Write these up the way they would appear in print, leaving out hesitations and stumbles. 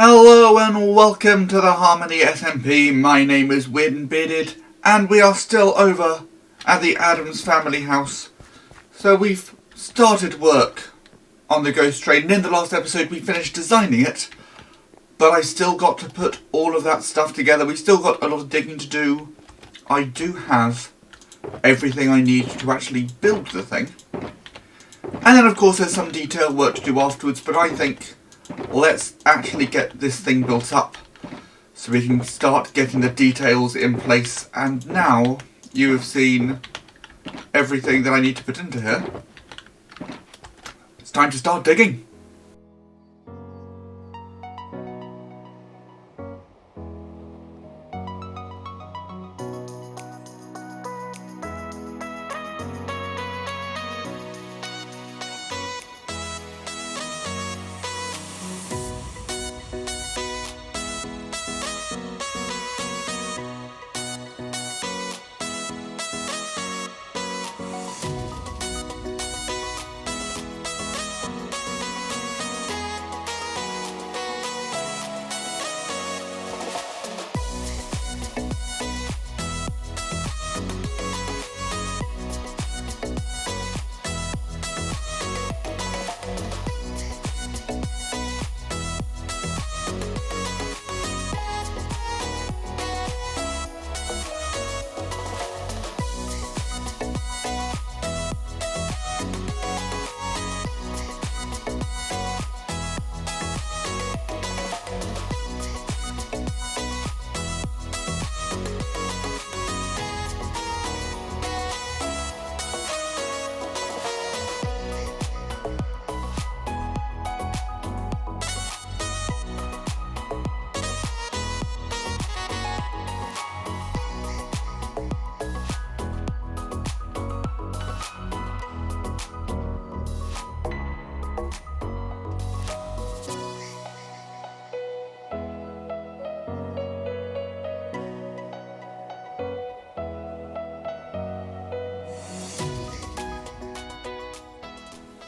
Hello and welcome to the Harmony SMP. My name is Bearded, and we are still over at the Addams family house. So we've started work on the ghost train, and in the last episode we finished designing it, but I still got to put all of that stuff together. We still got a lot of digging to do. I do have everything I need to actually build the thing. And then of course there's some detail work to do afterwards, but I think let's actually get this thing built up so we can start getting the details in place. And now you have seen everything that I need to put into here, it's time to start digging.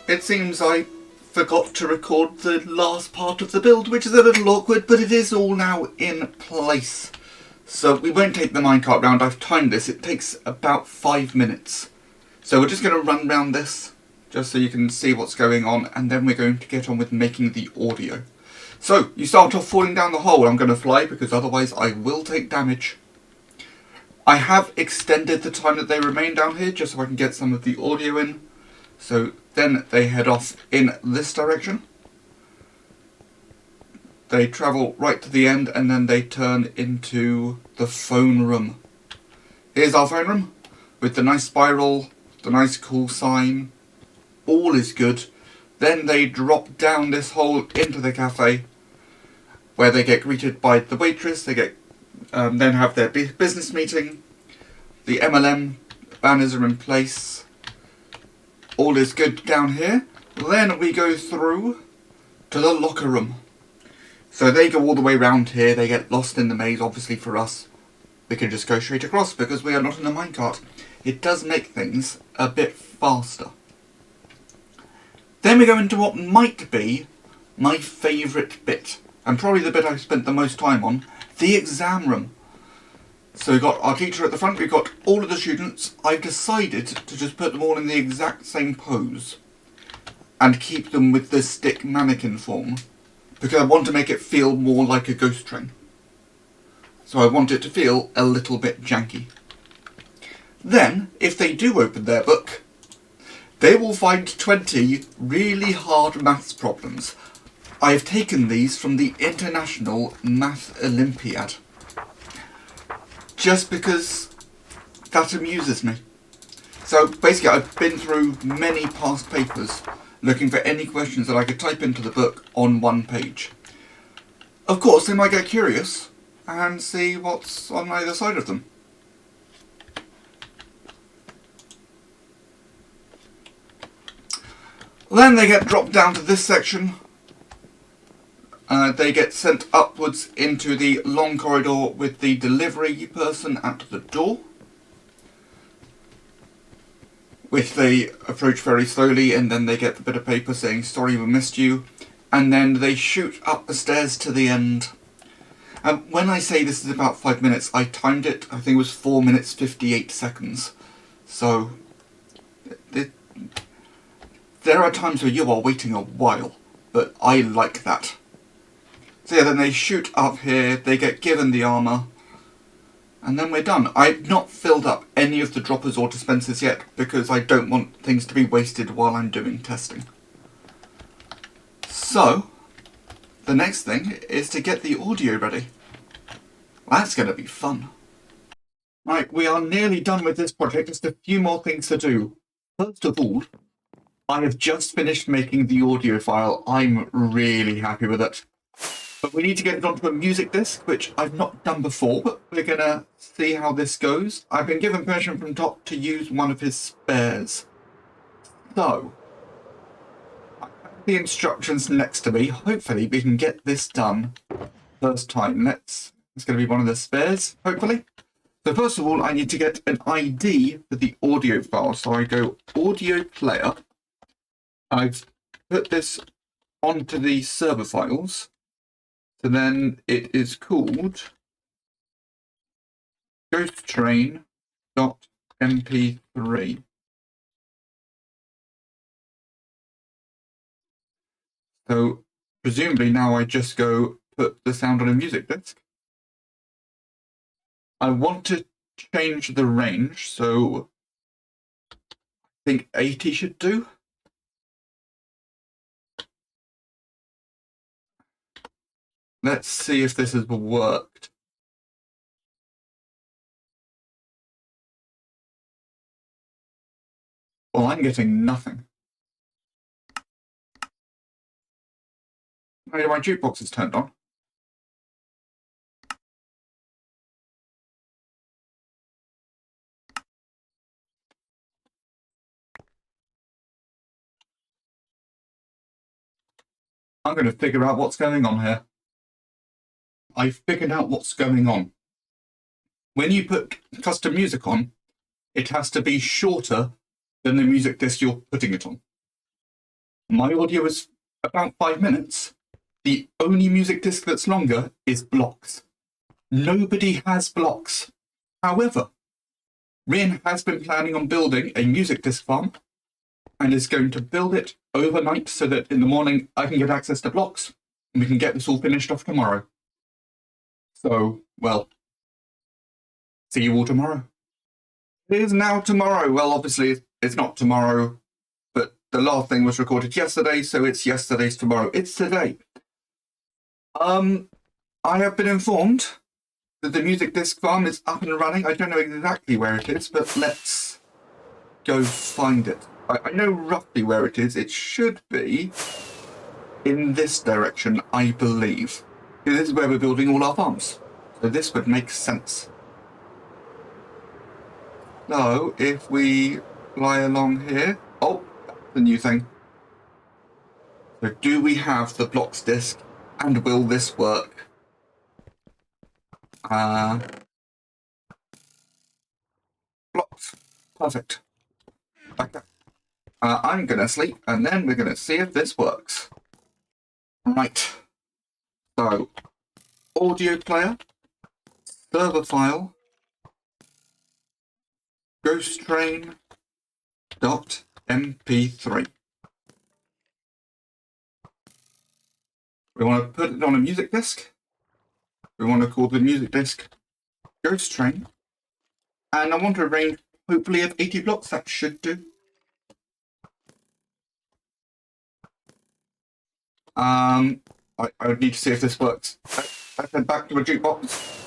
It seems I forgot to record the last part of the build, which is a little awkward, but it is all now in place. So we won't take the minecart round. I've timed this. It takes about 5 minutes. So we're just going to run round this, just so you can see what's going on, and then we're going to get on with making the audio. So you start off falling down the hole. I'm going to fly, because otherwise I will take damage. I have extended the time that they remain down here, just so I can get some of the audio in. So then they head off in this direction. They travel right to the end, and then they turn into the phone room. Here's our phone room with the nice spiral, the nice cool sign. All is good. Then they drop down this hole into the cafe, where they get greeted by the waitress. They get then have their business meeting. The MLM banners are in place. All is good down here. Then we go through to the locker room. So they go all the way around here. They get lost in the maze. Obviously for us, we can just go straight across because we are not in a minecart. It does make things a bit faster. Then we go into what might be my favourite bit, and probably the bit I've spent the most time on, the exam room. So we've got our teacher at the front, we've got all of the students. I've decided to just put them all in the exact same pose and keep them with the stick mannequin form, because I want to make it feel more like a ghost train. So I want it to feel a little bit janky. Then, if they do open their book, they will find 20 really hard maths problems. I have taken these from the International Math Olympiad, just because that amuses me. So basically I've been through many past papers looking for any questions that I could type into the book on one page. Of course they might get curious and see what's on either side of them. Then they get dropped down to this section. They get sent upwards into the long corridor with the delivery person at the door, which they approach very slowly, and then they get the bit of paper saying, "Sorry we missed you. and then they shoot up the stairs to the end. And when I say this is about 5 minutes, I timed it, I think it was 4 minutes 58 seconds. So, there are times where you are waiting a while, but I like that. So yeah, then they shoot up here, they get given the armour, and then we're done. I've not filled up any of the droppers or dispensers yet, because I don't want things to be wasted while I'm doing testing. So, the next thing is to get the audio ready. That's going to be fun. Right, we are nearly done with this project, just a few more things to do. First of all, I have just finished making the audio file. I'm really happy with it. But we need to get it onto a music disc, which I've not done before, but we're going to see how this goes. I've been given permission from Doc to use one of his spares. So, I have the instructions next to me. Hopefully we can get this done first time. It's going to be one of the spares, hopefully. So first of all, I need to get an ID for the audio file. So I go audio player. I've put this onto the server files. So then it is called ghosttrain.mp3. So presumably now I just go put the sound on a music disc. I want to change the range, so I think 80 should do. Let's see if this has worked. Well, I'm getting nothing. Maybe my jukebox is turned on. I'm going to figure out what's going on here. I've figured out what's going on. When you put custom music on, it has to be shorter than the music disc you're putting it on. My audio is about 5 minutes. The only music disc that's longer is blocks. Nobody has blocks. However, Rin has been planning on building a music disc farm and is going to build it overnight so that in the morning I can get access to blocks and we can get this all finished off tomorrow. So, well, see you all tomorrow. It is now tomorrow. Well, obviously it's not tomorrow, but the last thing was recorded yesterday, so it's yesterday's tomorrow. It's today. I have been informed that the music disc farm is up and running. I don't know exactly where it is, but let's go find it. I know roughly where it is. It should be in this direction, I believe. This is where we're building all our farms. So this would make sense. So if we fly along here... Oh, that's the new thing. So do we have the blocks disc and will this work? Blocks. Perfect. Okay. I'm going to sleep and then we're going to see if this works. Right. So, audio player, server file, ghosttrain.mp3. We want to put it on a music disc. We want to call the music disc Ghost Train. And I want a range, hopefully, of 80 blocks. That should do. I would need to see if this works. Let's head back to the jukebox.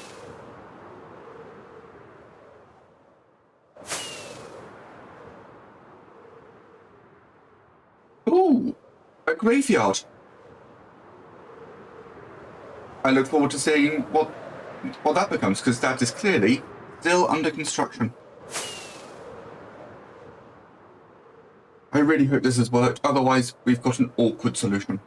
Ooh, a graveyard. I look forward to seeing what that becomes, because that is clearly still under construction. I really hope this has worked, otherwise we've got an awkward solution.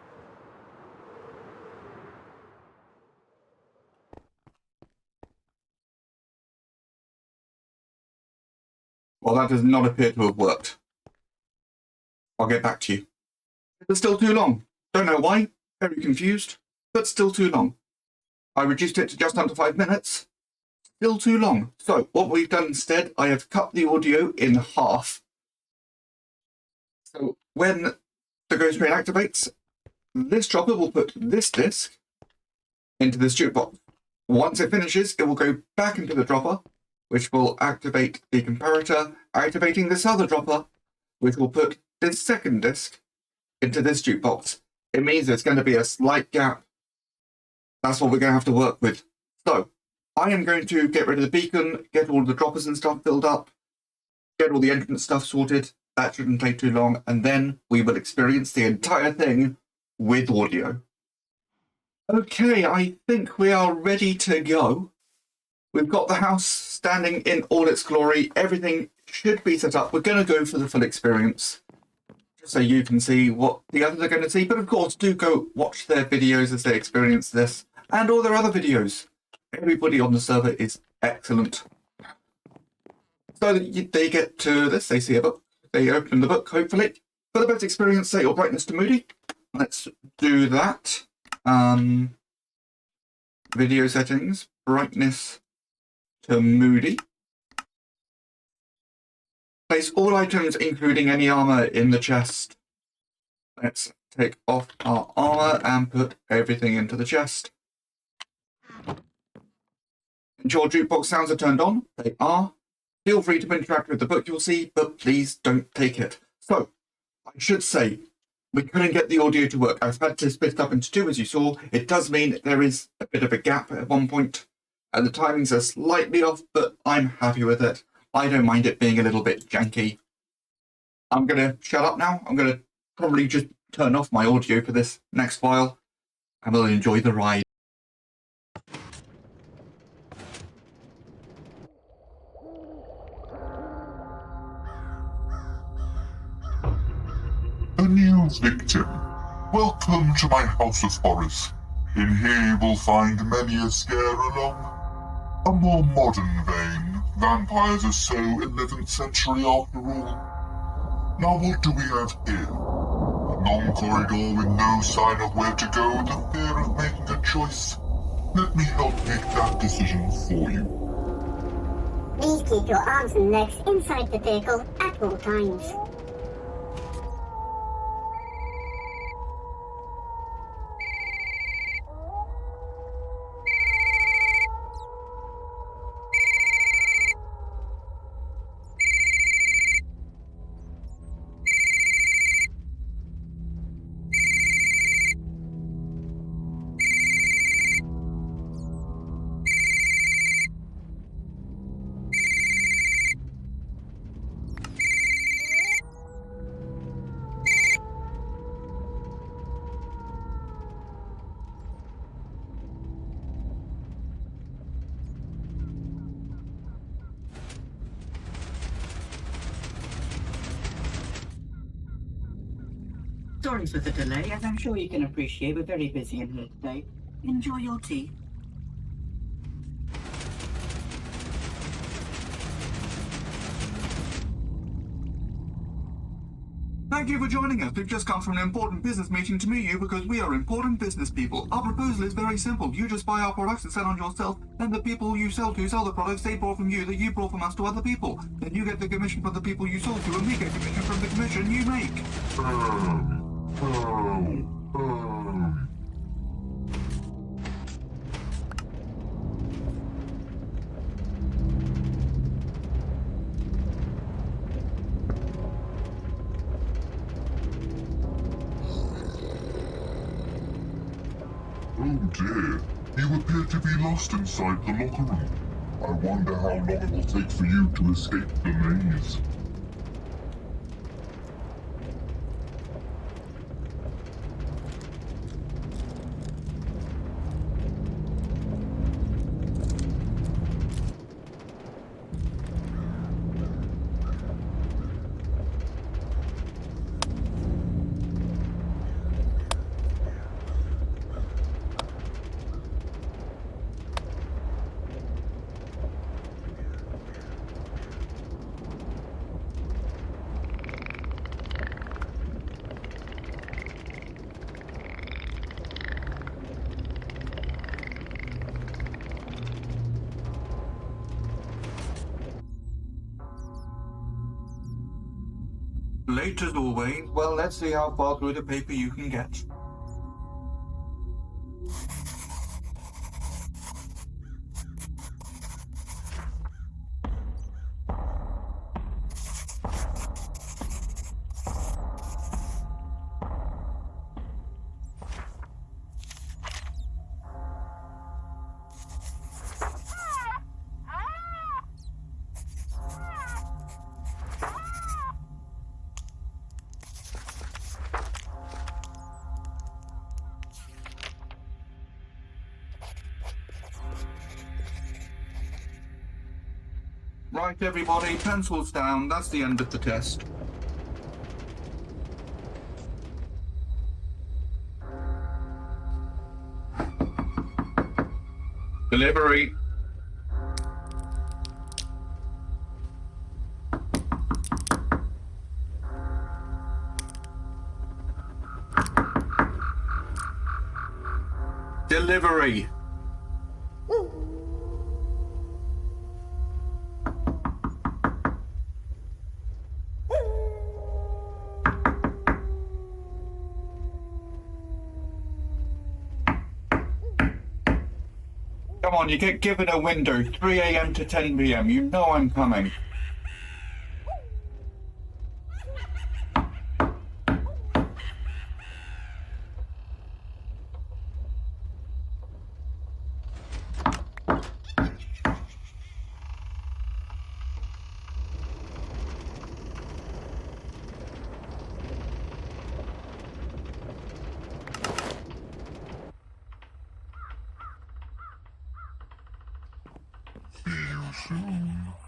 Well, that does not appear to have worked. I'll get back to you. It's still too long. Don't know why. Very confused, but still too long. I reduced it to just under 5 minutes. Still too long. So what we've done instead, I have cut the audio in half. So when the ghost train activates, this dropper will put this disc into this jukebox. Once it finishes, it will go back into the dropper, which will activate the comparator, activating this other dropper, which will put this second disc into this jukebox. It means there's going to be a slight gap. That's what we're going to have to work with. So I am going to get rid of the beacon, get all the droppers and stuff filled up, get all the entrance stuff sorted. That shouldn't take too long, and then we will experience the entire thing with audio. Okay, I think we are ready to go. We've got the house standing in all its glory. Everything should be set up. We're going to go for the full experience, just so you can see what the others are going to see. But of course, do go watch their videos as they experience this, and all their other videos. Everybody on the server is excellent. So they get to this, they see a book, they open the book, hopefully. For the best experience, set your brightness to moody. Let's do that. Video settings, brightness to moody. Place all items, including any armor, in the chest. Let's take off our armor and put everything into the chest. Ensure jukebox sounds are turned on. They are. Feel free to interact with the book you'll see, but please don't take it. So, I should say, we couldn't get the audio to work. I've had to split it up into two, as you saw. It does mean there is a bit of a gap at one point, and the timings are slightly off, but I'm happy with it. I don't mind it being a little bit janky. I'm going to shut up now. I'm going to probably just turn off my audio for this next while, and we'll enjoy the ride. A new victim. Welcome to my house of horrors. In here you will find many a scare along a more modern vein. Vampires are so 11th century after all. Now what do we have here? A long corridor with no sign of where to go, the fear of making a choice. Let me help make that decision for you. Please keep your arms and legs inside the vehicle at all times. Sorry for the delay, as I'm sure you can appreciate, we're very busy in here today. Enjoy your tea. Thank you for joining us. We've just come from an important business meeting to meet you because we are important business people. Our proposal is very simple. You just buy our products and sell on yourself, then the people you sell to sell the products they bought from you that you bought from us to other people. Then you get the commission from the people you sold to, and we get commission from the commission you make. Oh dear, you appear to be lost inside the locker room. I wonder how long it will take for you to escape the maze. late as always. Well, let's see how far through the paper you can get. Right, everybody, pencils down. That's the end of the test. Delivery. Delivery. Come on, you get given a window, 3 a.m. to 10 p.m. You know I'm coming. See you soon.